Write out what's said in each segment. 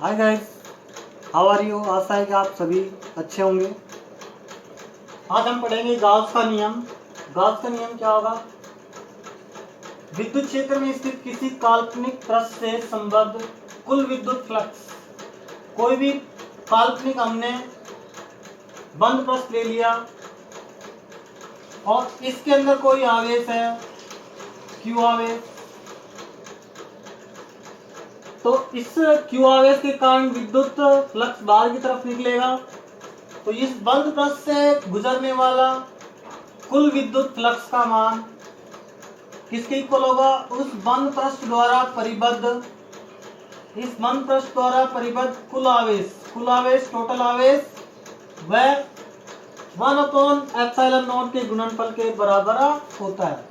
Hi guys, how are you. आशा है कि आप सभी अच्छे होंगे। आज हम पढ़ेंगे गॉस का नियम। गॉस का नियम क्या होगा? विद्युत क्षेत्र में स्थित किसी काल्पनिक पृष्ठ से संबद्ध कुल विद्युत फ्लक्स। कोई भी काल्पनिक हमने बंद पृष्ठ ले लिया और इसके अंदर कोई आवेश है, क्यू आवेश। तो इस क्यू आवेश के कारण विद्युत फ्लक्स बाहर की तरफ निकलेगा। तो इस बंद पृष्ठ से गुजरने वाला कुल विद्युत फ्लक्स का मान किसके इक्वल होगा? उस बंद पृष्ठ द्वारा परिबद्ध, इस बंद पृष्ठ द्वारा परिबद्ध कुल आवेश टोटल आवेश वह 1/ε0 के गुणनफल के बराबर होता है।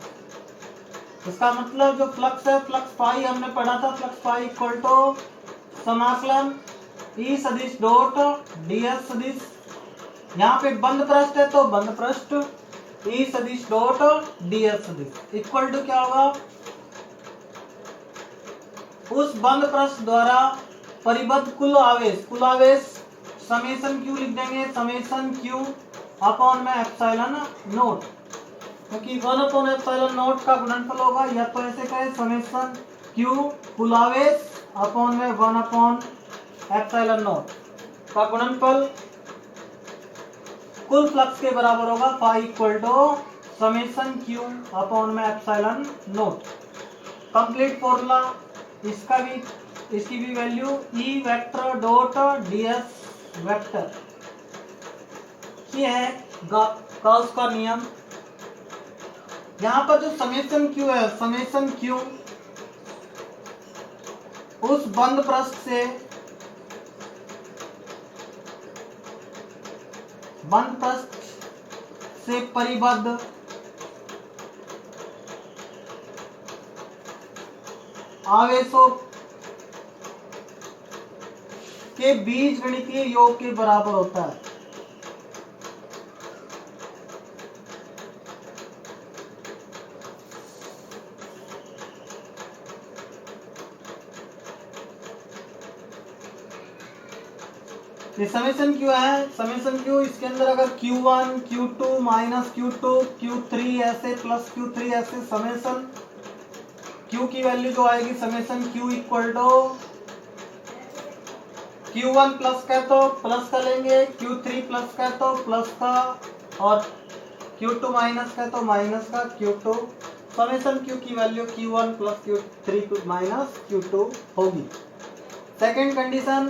इसका मतलब जो फ्लक्स है, फ्लक्स फाई हमने पढ़ा था, फ्लक्स फाई इक्वल टू समाकलन ई सदिश डॉट ds सदिश। यहाँ पे बंद पृष्ठ है तो बंद पृष्ठ ई सदिश डॉट ds सदिश इक्वल टू क्या होगा? उस बंद पृष्ठ द्वारा परिबद्ध कुल आवेश समेशन क्यू लिख देंगे, समेशन क्यू अपॉन में एप्सिलॉन नोट, क्योंकि 1/ε0 का गुणनफल होगा। या तो ऐसे कहे समेशन क्यू कुल आवेश अपॉन में 1/ε0 का गुणनफल कुल फ्लक्स के बराबर होगा। Phi equal to summation q upon में एप्सिलॉन नोट। कंप्लीट फॉर्मूला इसकी भी value e vector dot ds vector. ये है गॉस का नियम। यहाँ पर जो समेशन क्यू है, समेशन क्यू उस बंद पृष्ठ से परिबद्ध आवेशों के बीजगणितीय योग के बराबर होता है। ये समेशन क्यू है, समेशन क्यू इसके अंदर अगर Q1 Q2 minus Q2 Q3 ऐसे प्लस Q3 ऐसे समेशन Q की वैल्यू जो आएगी summation Q equal to Q1 plus का तो प्लस का लेंगे, Q3 प्लस का तो प्लस का, और Q2 माइनस का तो माइनस का Q2। समेशन Q की value Q1 plus Q3 minus Q2 होगी। सेकेंड कंडीशन,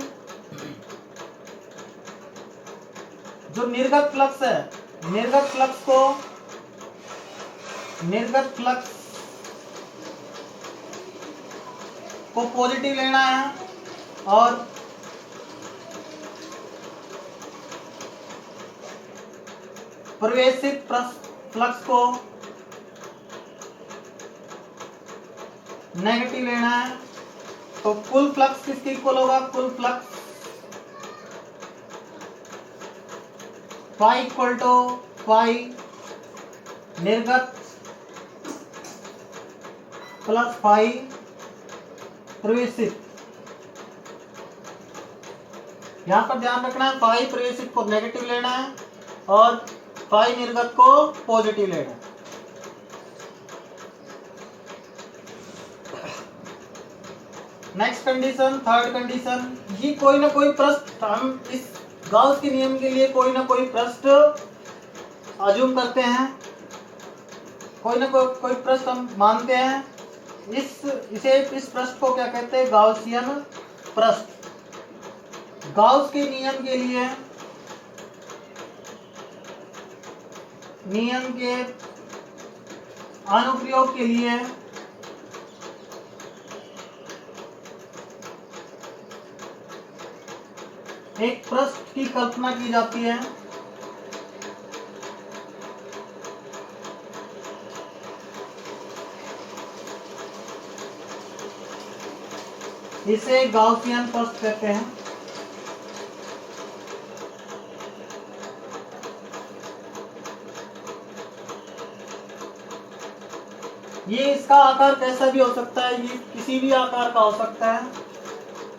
जो निर्गत फ्लक्स है, निर्गत फ्लक्स को पॉजिटिव लेना है और प्रवेशित फ्लक्स को नेगेटिव लेना है। तो कुल फ्लक्स किसके इक्वल होगा? कुल flux phi equal to phi निर्गत प्लस फाई प्रवेशित। यहां पर ध्यान रखना है, फाई प्रवेशित को नेगेटिव लेना है और फाई निर्गत को पॉजिटिव लेना है। नेक्स्ट कंडीशन, थर्ड कंडीशन, ये कोई ना कोई पृष्ठ, हम इस गॉस के नियम के लिए कोई ना कोई पृष्ठ अज्यूम करते हैं, कोई ना कोई पृष्ठ हम मानते हैं। इस पृष्ठ को क्या कहते हैं? गॉसियन पृष्ठ। गॉस के नियम के अनुप्रयोग के लिए एक पृष्ठ की कल्पना की जाती है। इसे गॉसियन पृष्ठ कहते हैं। ये इसका आकार कैसा भी हो सकता है, ये किसी भी आकार का हो सकता है।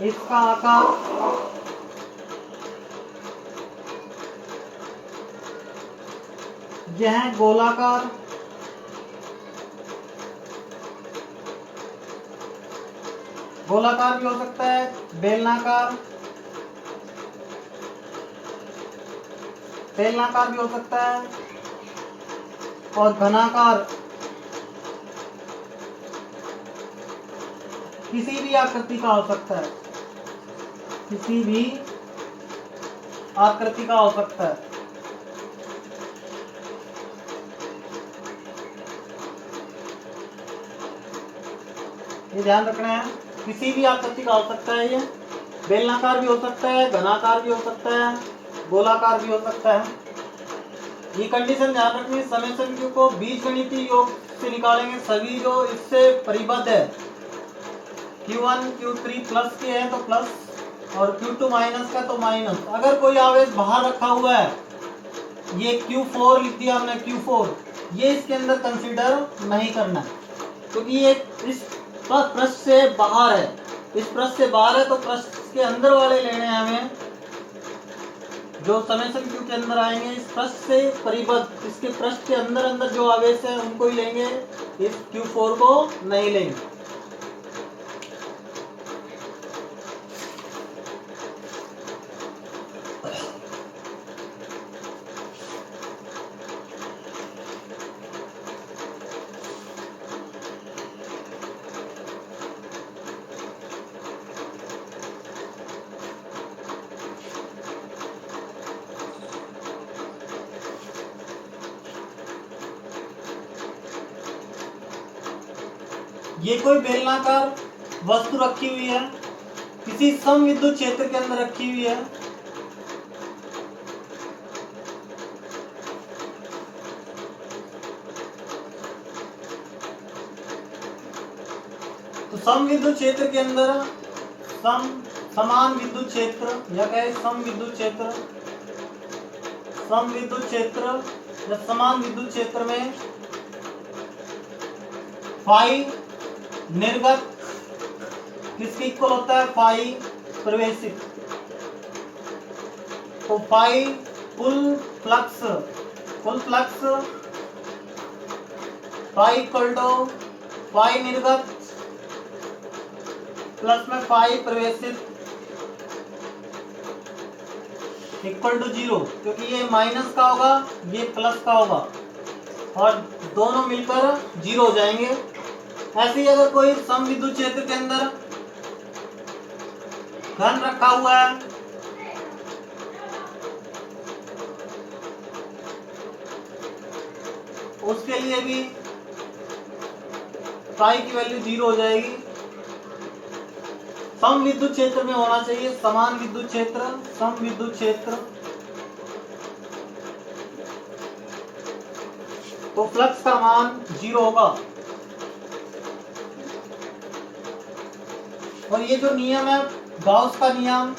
इसका आकार यह है गोलाकार, गोलाकार भी हो सकता है, बेलनाकार, बेलनाकार भी हो सकता है, और घनाकार। किसी भी आकृति का हो सकता है, किसी भी आकृति का हो सकता है। ये ध्यान रखना है, किसी भी आकृति का हो सकता है। ये बेलनाकार भी हो सकता है, घनाकार भी हो सकता है, गोलाकार भी हो सकता है। ये कंडीशन ध्यान रखनी है। समेशन क्यू को बीजगणितीय योग से निकालेंगे। सभी जो इससे परिबद्ध है, Q1 Q3 प्लस के है तो प्लस, और Q2 माइनस का तो माइनस। अगर कोई आवेश बाहर रखा हुआ है, ये Q4 लिख दिया हमने, Q4, ये इसके अंदर कंसीडर नहीं करना है, क्योंकि ये इस पृष्ठ से बाहर है। इस पृष्ठ से बाहर है तो पृष्ठ के अंदर वाले लेने हैं हमें, जो समेशन क्यू के अंदर आएंगे। इस पृष्ठ से परिबद्ध, इसके पृष्ठ के अंदर अंदर जो आवेश है उनको ही लेंगे, इस Q4 को नहीं लेंगे। ये कोई बेलनाकार वस्तु रखी हुई है, किसी समविद्युत क्षेत्र के अंदर रखी हुई है। तो समविद्युत क्षेत्र के अंदर समान विद्युत क्षेत्र, या कहे समविद्युत क्षेत्र, समविद्युत क्षेत्र या समान विद्युत क्षेत्र में फाई निर्गत किसके इक्वल होता है? फाई प्रवेशित। तो फाई कुल flux, phi equal to phi निर्गत प्लस में फाई प्रवेशित इक्वल टू 0, क्योंकि ये माइनस का होगा, ये प्लस का होगा, और दोनों मिलकर 0 हो जाएंगे। ऐसे ही अगर कोई समविद्युत क्षेत्र के अंदर घन रखा हुआ है, उसके लिए भी फाई की वैल्यू 0 हो जाएगी। समविद्युत क्षेत्र में होना चाहिए समान विद्युत क्षेत्र, समविद्युत क्षेत्र, तो फ्लक्स का मान 0 होगा। और ये जो नियम है गाउस का नियम,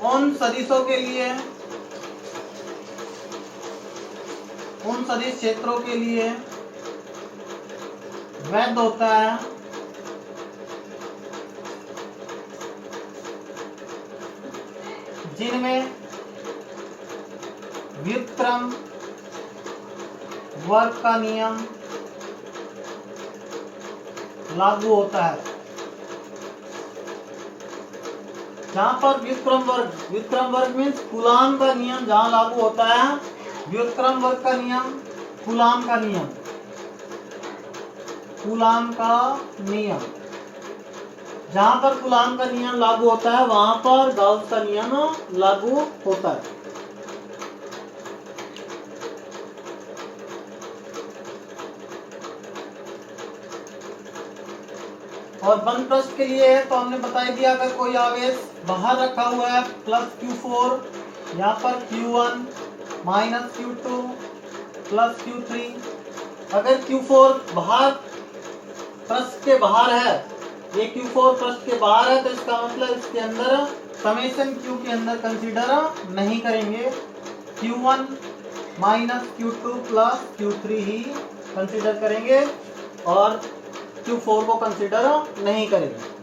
उन सदिशों के लिए, उन सदिश क्षेत्रों के लिए वैध होता है जिनमें व्युत्क्रम वर्ग का नियम लागू होता है। जहां पर व्युत्क्रम वर्ग मीन्स कूलाम का नियम जहां लागू होता है, व्युत्क्रम वर्ग का नियम, कूलाम का नियम, कूलाम का नियम, जहां पर कूलाम का नियम लागू होता है वहां पर गाउस का नियम लागू होता है। और बंद पृष्ठ के लिए है तो हमने बता दिया, अगर कोई आवेश बाहर रखा हुआ है प्लस Q4, यहाँ पर Q1 minus Q2 plus Q3, अगर Q4 बाहर पृष्ठ के बाहर है, ये Q4 पृष्ठ के बाहर है, तो इसका मतलब इसके अंदर समेशन Q के अंदर कंसीडर नहीं करेंगे। Q1 minus Q2 plus Q3 ही कंसिडर करेंगे और Q4 को कंसिडर नहीं करेंगे।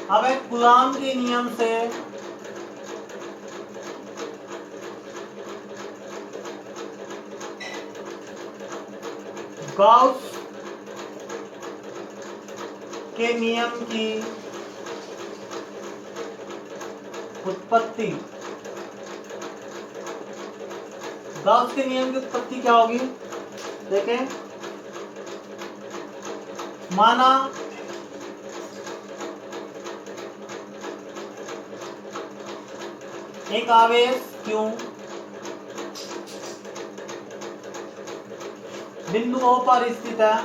अब एक कूलाम के नियम से गाउस के नियम की उत्पत्ति, गाउस के नियम की उत्पत्ति क्या होगी? देखें, माना एक आवेश Q बिंदु O पर स्थित है।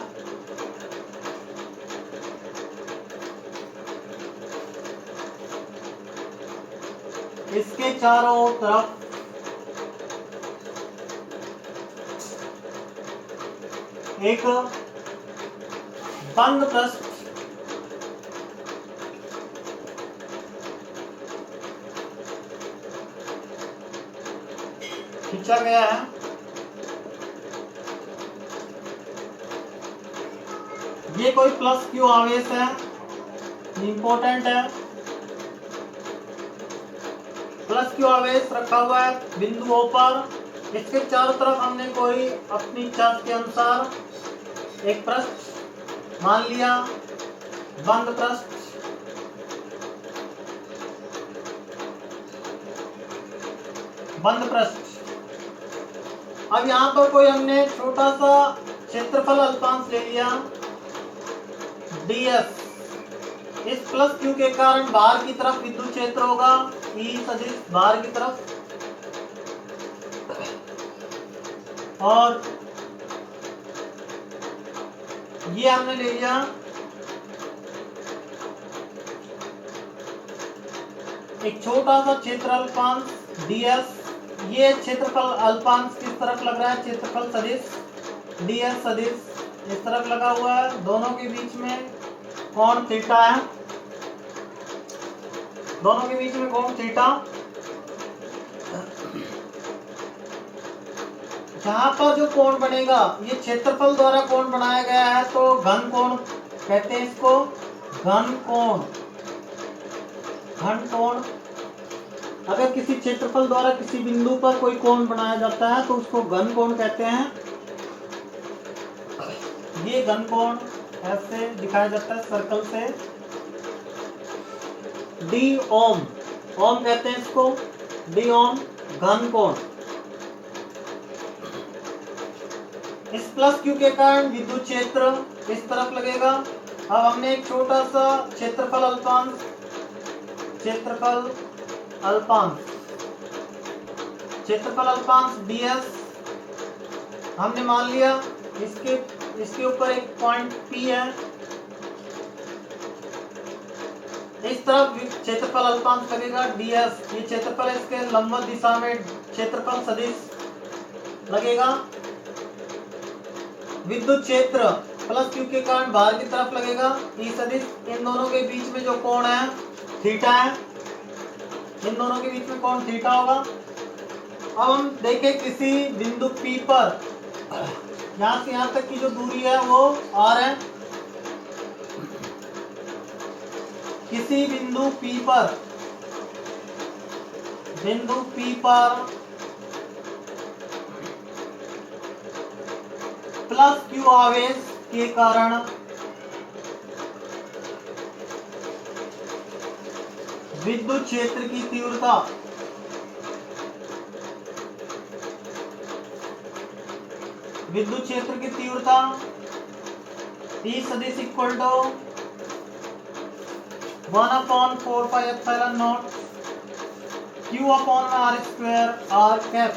इसके चारों तरफ एक बंद पृष्ठ खींचा गया है। ये कोई प्लस Q आवेश है, इंपॉर्टेंट है। प्लस Q आवेश रखा हुआ है बिंदु O पर। इसके चारों तरफ हमने कोई अपनी इच्छा के अनुसार एक पृष्ठ मान लिया, बंद पृष्ठ। बंद पृष्ठ। अब यहाँ पर कोई हमने छोटा सा क्षेत्रफल अल्पांश ले लिया ds। इस प्लस Q के कारण बाहर की तरफ विद्युत क्षेत्र होगा E सदिश बाहर की तरफ, और ये हमने ले लिया एक छोटा सा क्षेत्र अल्पांश ds। ये क्षेत्रफल अल्पांश किस तरफ लग रहा है? क्षेत्रफल सदिश ds सदिश इस तरफ लगा हुआ है। दोनों के बीच में कोण थीटा है। दोनों के बीच में कोण थीटा। यहाँ पर जो कोण बनेगा ये क्षेत्रफल द्वारा कोण बनाया गया है, तो घन कोण कहते हैं इसको। घन कोण। घन कोण। अगर किसी क्षेत्रफल द्वारा किसी बिंदु पर कोई कोण बनाया जाता है तो उसको घन कोण कहते हैं। ये घन कोण ऐसे दिखाया जाता है सर्कल से। d ओम, ओम कहते हैं इसको, d ओम घन कोण। इस प्लस Q के कारण विद्युत क्षेत्र इस तरफ लगेगा। अब हमने एक छोटा सा क्षेत्रफल अल्पांश, क्षेत्रफल अल्पांश ds हमने मान लिया। इसके ऊपर एक पॉइंट P है। इस तरफ क्षेत्रफल अल्पांश लगेगा ds। ये क्षेत्रफल इसके लंबवत दिशा में क्षेत्रफल सदिश लगेगा। विद्युत क्षेत्र प्लस Q के कारण बाहर की तरफ लगेगा E सदिश। इन दोनों के बीच में जो कोण है थीटा है। इन दोनों के बीच में कोण थीटा होगा। अब हम देखें किसी बिंदु P पर, यहाँ से यहाँ तक की जो दूरी है वो r है। किसी बिंदु P पर प्लस Q आवेश के कारण विद्युत क्षेत्र की तीव्रता E सदिश equal to 1/4πε0 Q upon r square r cap.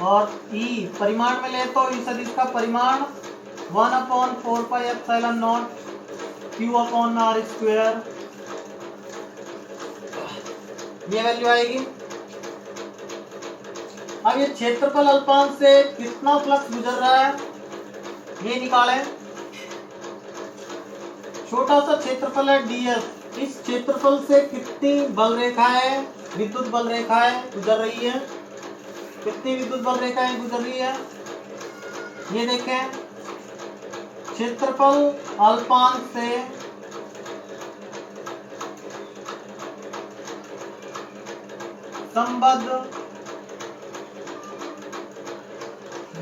और E परिमाण में ले तो E सदिश का परिमाण 1/4πε0 Q अपॉन r स्क्वायर। ये वैल्यू आएगी। अब ये क्षेत्रफल अल्पांश से कितना फ्लक्स गुजर रहा है ये निकालें। छोटा सा क्षेत्रफल है ds, इस क्षेत्रफल से कितनी बल रेखाएं, विद्युत बल रेखाएं गुजर रही है, कितनी विद्युत बल रेखाएं गुजर रही है ये देखें। क्षेत्रफल अल्पांश से संबद्ध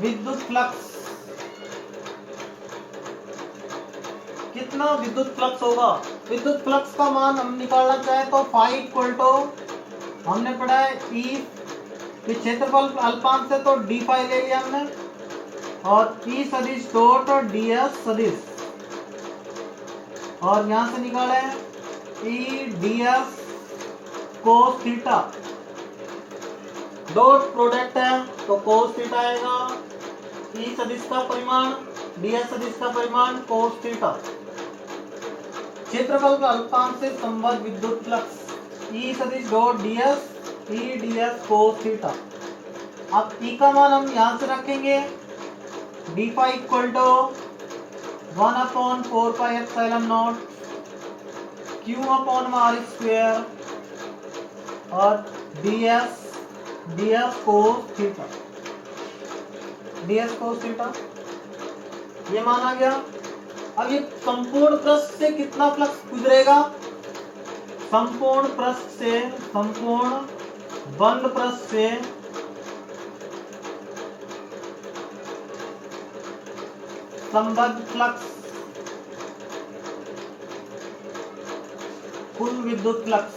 विद्युत फ्लक्स, कितना विद्युत फ्लक्स होगा। विद्युत फ्लक्स का मान हम निकालना चाहे तो फाई इक्वल टू, हमने पढ़ा है ई, क्षेत्रफल अल्पांश से तो डी फाई ले लिया हमने, और ई सदिश डॉट डी एस सदिश, और यहां से निकाले ई D S cos theta, dot product है तो कोस थीटा आएगा, ई सदिश का परिमाण डी एस सदिश का परिमाण कोस थीटा। क्षेत्रफल का अल्पांश से संबद्ध विद्युत फ्लक्स ई सदिश dot D S cos theta. अब ई का मान हम यहां से रखेंगे, D phi equal to 1/4 pi epsilon naught Q upon R square और D S cos theta, D S cos theta ये माना गया। अब ये संपूर्ण पृष्ठ से कितना फ्लक्स गुजरेगा, संपूर्ण पृष्ठ से, संपूर्ण बंद पृष्ठ से संबद्ध फ्लक्स, कुल विद्युत फ्लक्स,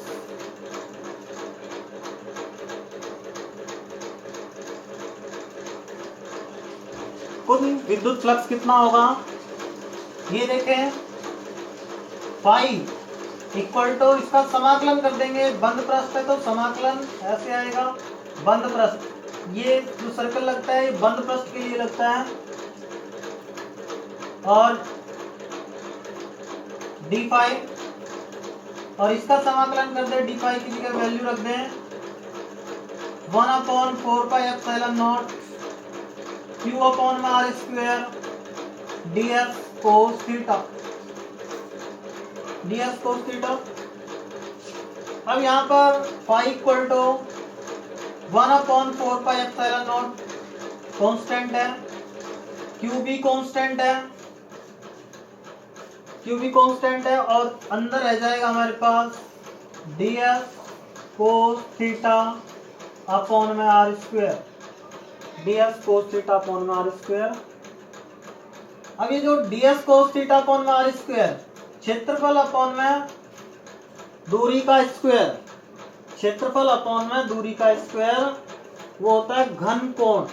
कुल विद्युत फ्लक्स कितना होगा ये देखें। फाई इक्वल टू, इसका समाकलन कर देंगे, बंद पृष्ठ है तो समाकलन ऐसे आएगा, बंद पृष्ठ ये जो सर्कल लगता है ये बंद पृष्ठ के लिए लगता है, और डी फाई, और इसका समाकलन कर दे, डी फाई की जगह वैल्यू रख दें 1/4 pi epsilon naught Q upon R square D S cos theta, D S cos theta. अब यहाँ पर phi equal to 1/4 pi epsilon naught constant है, क्यू भी कांस्टेंट है, क्यू भी कांस्टेंट है, और अंदर रह जाएगा हमारे पास D S cos theta upon में R square, D S cos theta upon में आर स्क्वायर। अब ये जो D S cos theta upon में आर स्क्वायर, क्षेत्रफल अपॉन में दूरी का स्क्वायर, क्षेत्रफल अपॉन में दूरी का स्क्वायर वो होता है घन कोण।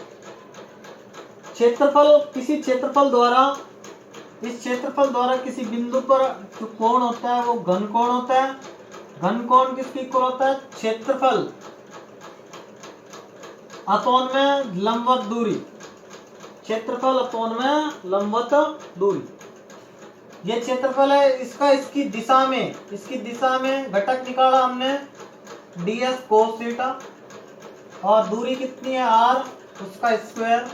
क्षेत्रफल, किसी क्षेत्रफल द्वारा, इस क्षेत्रफल द्वारा किसी बिंदु पर जो कोण होता है वो घन कोण होता है। घन कोण किसकी इक्वल होता है, क्षेत्रफल अपॉन में लंबवत दूरी, क्षेत्रफल अपॉन में लंबवत दूरी। ये क्षेत्रफल है, इसका इसकी दिशा में घटक निकाला हमने डी एस कोस थीटा, और दूरी कितनी है आर, उसका स्क्वायर,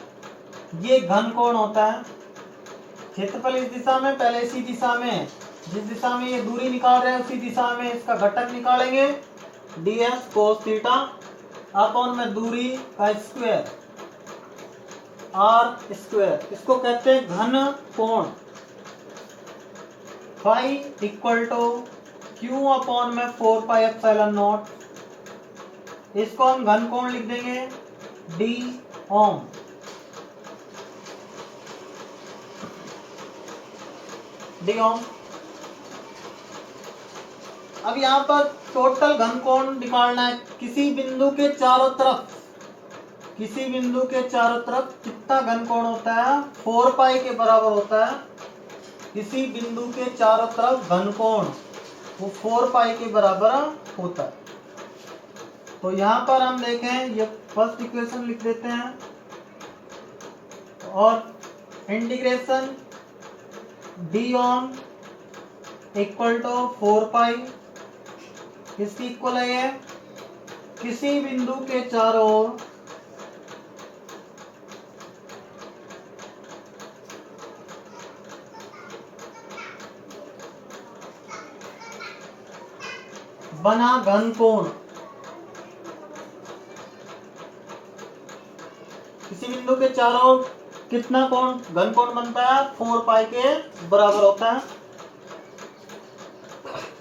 ये घन कोण होता है। क्षेत्रफल इस दिशा में, पहले इसी दिशा में, जिस दिशा में ये दूरी निकाल रहे हैं उसी दिशा में इसका घटक निकालेंगे D S cos theta upon में दूरी का स्क्वायर आर स्क्वायर, इसको कहते हैं घन कोण। Phi equal to q upon में 4 पाई एप्सिलॉन नॉट, इसको हम घन कोण लिख देंगे डी ओम। डी ओम। अब यहाँ पर टोटल घन कोण निकालना है, किसी बिंदु के चारों तरफ, किसी बिंदु के चारों तरफ कितना घन कोण होता है, 4 पाई के बराबर होता है। किसी बिंदु के चारों तरफ घन कोण वो 4 पाई के बराबर होता है। तो यहाँ पर हम देखें, ये फर्स्ट इक्वेशन लिख देते हैं, और इंटीग्रेशन डी ओम इक्वल टू 4 पाई, किसकी इक्वल है ये, किसी बिंदु के चारों ओर बना घन कोण, किसी बिंदु के चारों ओर कितना कोण घन कोण बनता है, 4 पाई के बराबर होता है।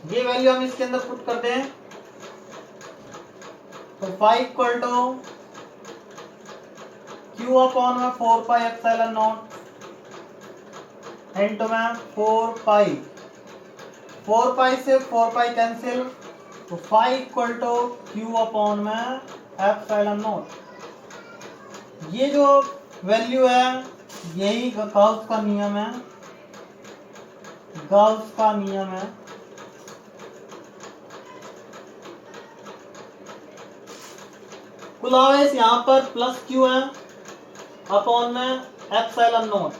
ये वैल्यू हम इसके अंदर पुट करते हैं, तो phi equal to q upon में 4 पाई एप्सिलॉन नॉट इंटू में 4 पाई, 4 पाई से 4 पाई कैंसिल, तो phi equal to q upon में एप्सिलॉन नॉट। ये जो वैल्यू है यही गाउस का नियम है, गाउस का नियम है। कुल आवेश यहाँ पर प्लस क्यू है अपॉन में एप्सिलॉन नॉट।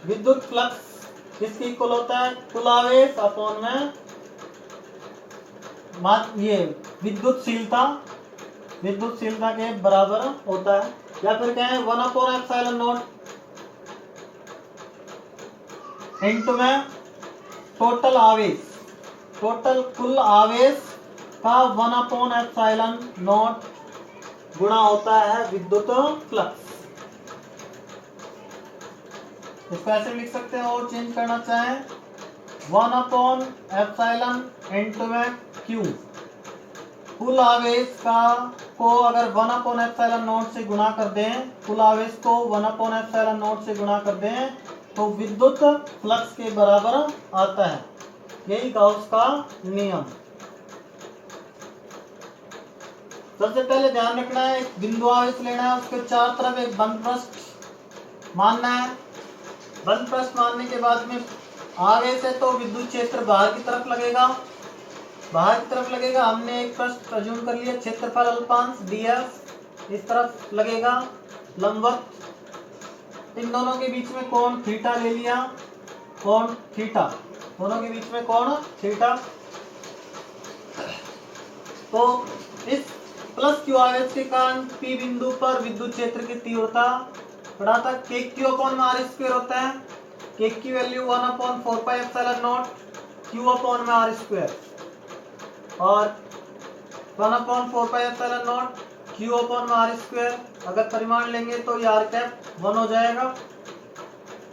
विद्युत फ्लक्स इसके इक्वल होता है कुल आवेश अपॉन में ये विद्युतशीलता के बराबर होता है, या फिर कहें 1 अपॉन एप्सिलॉन नॉट इंटू में टोटल आवेश, टोटल कुल आवेश का 1 अपॉन एप्सिलॉन नॉट गुणा होता है विद्युत फ्लक्स। इसको ऐसे लिख सकते हैं और चेंज करना चाहें 1 अपॉन एप्सिलॉन इंटू में क्यू, कुल आवेश का को अगर 1 अपॉन एप्सिलॉन नॉट से गुणा कर दें, कुल आवेश को 1 अपॉन एप्सिलॉन नॉट से गुणा कर दें तो विद्युत फ्लक्स के बराबर आता है। यही गाउस का नियम। सबसे पहले ध्यान रखना है, एक बिंदु आवेश लेना है, उसके चार तरफ एक बंद पृष्ठ मानना है। बंद पृष्ठ मानने के बाद में आवेश है तो विद्युत क्षेत्र बाहर की तरफ लगेगा, बाहर की तरफ लगेगा। हमने एक पृष्ठ प्रज्यूम कर लिया, क्षेत्रफल अल्पांश ds इस तरफ लगेगा लंबवत। इन दोनों के बीच में कोण थीटा ले लिया, कोण थीटा, दोनों के बीच में कोण थीटा। तो इस प्लस क्यू आवेश के कारण P बिंदु पर विद्युत क्षेत्र की तीव्रता पढ़ा था के क्यू अपॉन में आर स्क्वायर होता है। के की value 1 upon 4 pi epsilon naught Q upon में आर स्क्वायर, और 1 upon 4 pi epsilon naught Q upon में आर स्क्वायर। अगर परिमाण लेंगे तो ये आर कैप 1 हो जाएगा।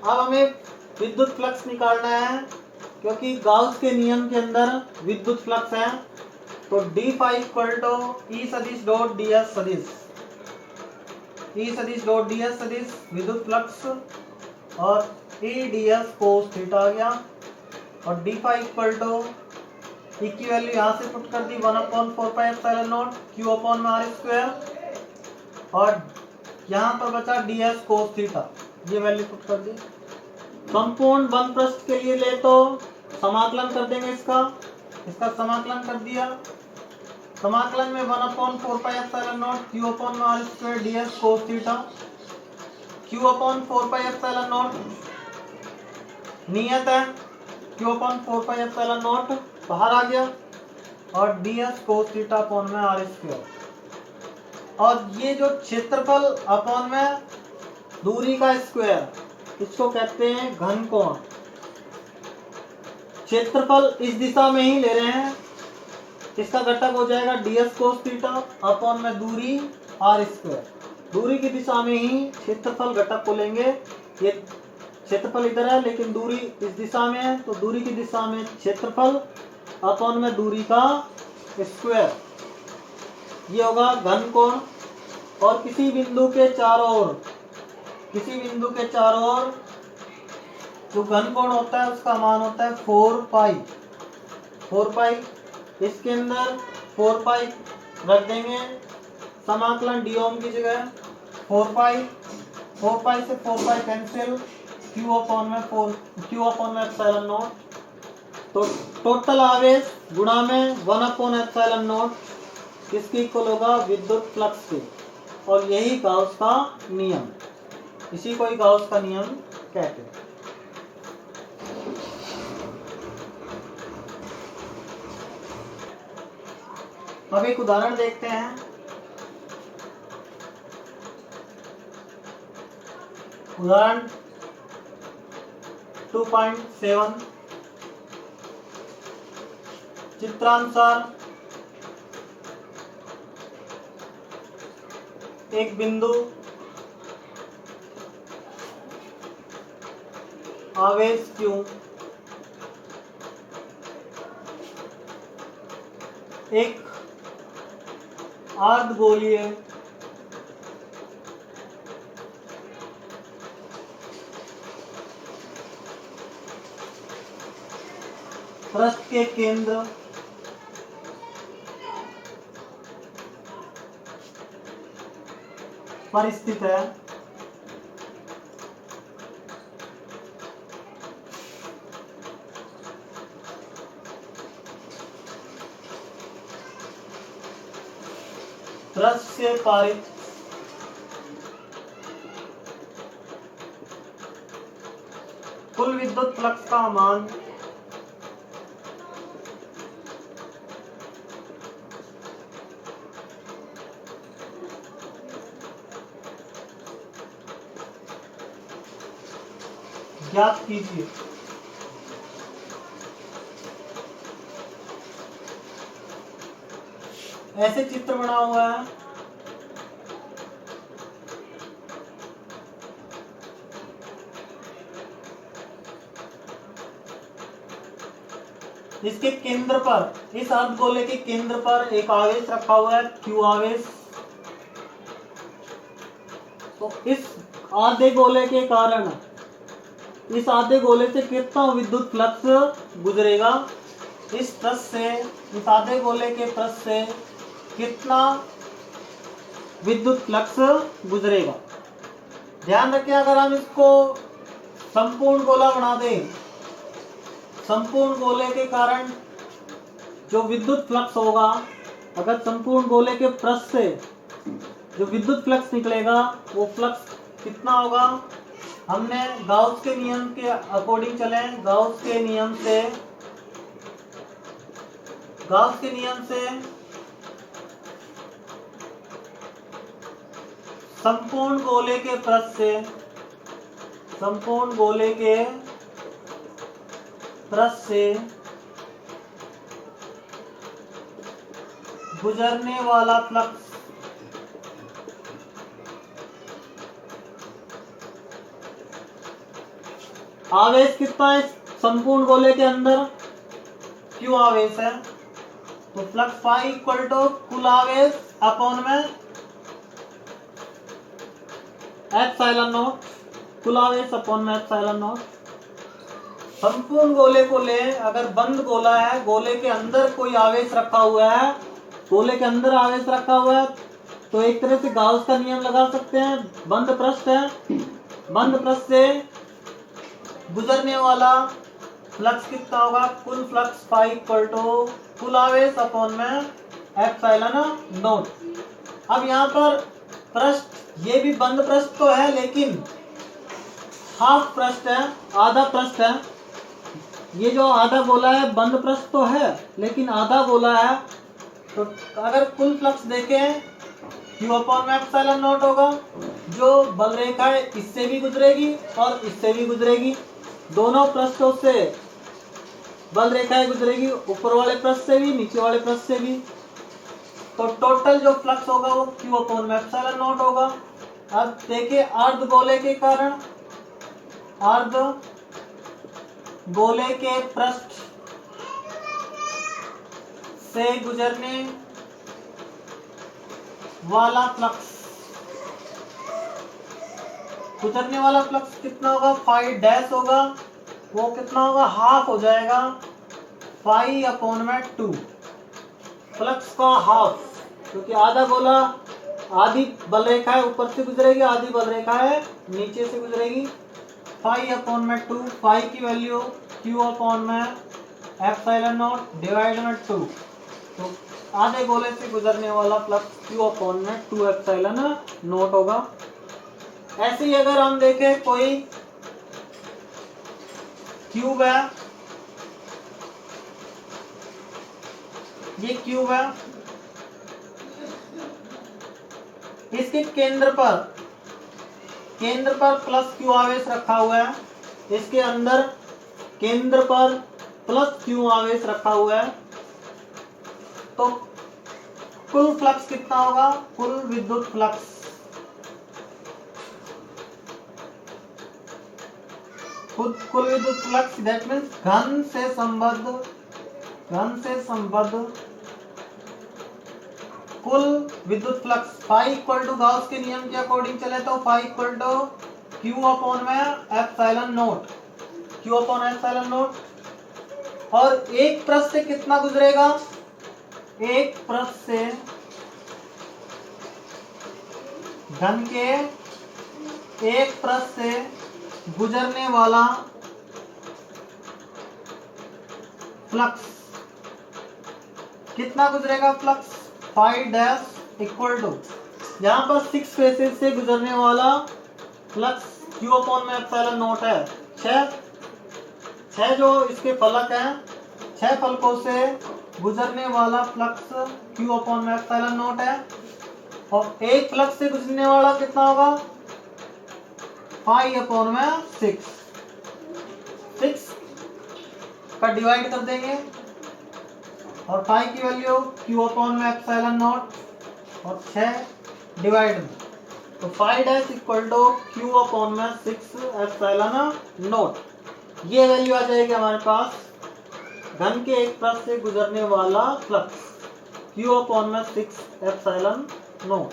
अब हमें विद्युत फ्लक्स निकालना है, क्योंकि गाउस के नियम के अंदर विद्युत फ्लक्स है। तो डी फाई इक्वल टू ई सदिश डॉट डी एस सदिश, ई सदिश डॉट डी एस सदिश विद्युत फ्लक्स, और E D S cos theta आ गया। और D phi equal to E की वैल्यू यहाँ से पुट कर दी 1 upon 4 pi epsilon naught Q upon में आर स्क्वायर, और यहाँ पर बचा डी एस कोस थीटा, ये वैल्यू पुट कर दी। संपूर्ण बंद पृष्ठ के लिए ले तो समाकलन कर देंगे, इसका समाकलन कर दिया। समाकलन में 1 upon 4 pi epsilon naught Q upon में R square D S cos theta, Q upon 4 pi epsilon naught नियत है, Q upon 4 pi epsilon naught बाहर आ गया, और D S cos theta upon में आर स्क्वायर। और ये जो क्षेत्रफल अपॉन में दूरी का स्क्वायर, इसको कहते हैं घन कोण। क्षेत्रफल इस दिशा में ही ले रहे हैं, इसका घटक हो जाएगा ds cos थीटा अपॉन में दूरी r स्क्वायर। दूरी की दिशा में ही क्षेत्रफल घटक को लेंगे। ये क्षेत्रफल इधर है लेकिन दूरी इस दिशा में है, तो दूरी की दिशा में क्षेत्रफल अपॉन में दूरी का स्क्वायर, ये होगा घन कोण। और किसी बिंदु के चारों ओर जो घन कोण होता है उसका मान होता है 4 पाई। इसके अंदर 4 पाई रख देंगे, समाकलन डी ओम की जगह 4 पाई से 4 पाई कैंसिल, क्यू अपॉन में एप्सिलॉन नॉट। तो टोटल आवेश गुणा में 1 अपॉन एप्सिलॉन नॉट किसकी इक्वल होगा, विद्युत फ्लक्स के। और यही गाउस का नियम, इसी को ही गाउस का नियम कहते हैं। अब एक उदाहरण देखते हैं। उदाहरण 2.7 चित्रानुसार एक बिंदु आवेश Q एक अर्धगोलीय पृष्ठ के केंद्र पर स्थित है। पृष्ठ से पारित कुल विद्युत फ्लक्स का मान ज्ञात कीजिए। ऐसे चित्र बना हुआ है। इसके केंद्र पर, इस अर्धगोले के केंद्र पर एक आवेश रखा हुआ है, Q आवेश। तो इस आधे गोले के कारण, इस आधे गोले से कितना विद्युत फ्लक्स गुजरेगा? इस पृष्ठ से, इस आधे गोले के पृष्ठ से कितना विद्युत फ्लक्स गुजरेगा? ध्यान रखें, अगर हम इसको संपूर्ण गोला बना दें, संपूर्ण गोले के कारण जो विद्युत फ्लक्स होगा, अगर संपूर्ण गोले के पृष्ठ से जो विद्युत फ्लक्स निकलेगा वो फ्लक्स कितना होगा? हमने गाउस के नियम के अकॉर्डिंग चले। गाउस के नियम से संपूर्ण गोले के पृष्ठ से, संपूर्ण गोले के पृष्ठ से गुजरने वाला फ्लक्स आवेश कितना है? संपूर्ण गोले के अंदर Q आवेश है, तो फ्लक्स फाई इक्वल टू कुल आवेश अपॉन में एप्सिलॉन नॉट, कुल आवेश अपॉन में एप्सिलॉन नॉट। संपूर्ण गोले को ले, अगर बंद गोला है, गोले के अंदर कोई आवेश रखा हुआ है, गोले के अंदर आवेश रखा हुआ है, तो एक तरह से गाउस का नियम लगा सकते हैं। बंद पृष्ठ है, बंद पृष्ठ से गुजरने वाला फ्लक्स कितना होगा? कुल फ्लक्स फाई इक्वल टू कुल आवेश अपॉन में एप्सिलॉन नॉट। अब यहाँ पर पृष्ठ, ये भी बंद पृष्ठ तो है, लेकिन हाफ पृष्ठ है, आधा पृष्ठ है। ये जो आधा गोला है बंद पृष्ठ तो है, लेकिन आधा गोला है। तो अगर कुल फ्लक्स देखें, Q अपॉन में एप्सिलॉन नॉट होगा। जो बल रेखा है इससे भी गुजरेगी और इससे भी गुजरेगी, दोनों पृष्ठों से बल रेखाएं गुजरेगी, ऊपर वाले पृष्ठ से भी, नीचे वाले पृष्ठ से भी। तो टोटल जो फ्लक्स होगा वो Q अपॉन में एप्सिलॉन नॉट होगा। अब देखिए, अर्ध गोले के कारण, अर्ध गोले के पृष्ठ से गुजरने वाला फ्लक्स, गुजरने वाला फ्लक्स कितना होगा? फाई डैश होगा, वो कितना होगा? हाफ हो जाएगा, फाई अपॉन में 2। फ्लक्स का हाफ, क्योंकि आधा गोला, आधी बल रेखा है ऊपर से गुजरेगी, आधी बल रेखा है नीचे से गुजरेगी। फाई अपॉन में 2, फाई की वैल्यू Q अपॉन में एप्सिलॉन नॉट डिवाइड में 2। तो आधे गोले से गुजरने वाला फ्लक्स Q अपॉन में 2 एप्सिलॉन नॉट होगा। ऐसे ही अगर हम देखें, कोई क्यूब है, ये क्यूब है, इसके केंद्र पर प्लस Q आवेश रखा हुआ है, इसके अंदर केंद्र पर प्लस Q आवेश रखा हुआ है। तो कुल फ्लक्स कितना होगा? कुल विद्युत फ्लक्स खुद कुल विद्युत फ्लक्स दैट मीन्स घन से संबद्ध कुल विद्युत flux phi equal to Gauss के नियम के अकॉर्डिंग चले तो phi equal to q upon में एप्सिलॉन नोट। और एक पृष्ठ से कितना गुजरेगा, एक पृष्ठ से घन के एक पृष्ठ से गुजरने वाला फ्लक्स कितना गुजरेगा, flux phi dash equal to यहाँ पर 6 फेसेस से गुजरने वाला फ्लक्स क्यू अपॉन में एप्सिलॉन नोट है। 6 जो इसके फलक हैं, 6 फलकों से गुजरने वाला फ्लक्स क्यू अपॉन में एप्सिलॉन नोट है। और एक फ्लक्स से गुजरने वाला कितना होगा, पाई अपॉन में 6 का डिवाइड कर देंगे और पाई की वैल्यू क्यू अपॉन में एप्सिलॉन नोट और 6 डिवाइड में, तो phi dash equal to q upon में 6 एप्सिलॉन नोट। ये वैल्यू आ जाएगी हमारे पास घन के एक पृष्ठ से गुजरने वाला फ्लक्स क्यू अपॉन में 6 एप्सिलॉन नोट।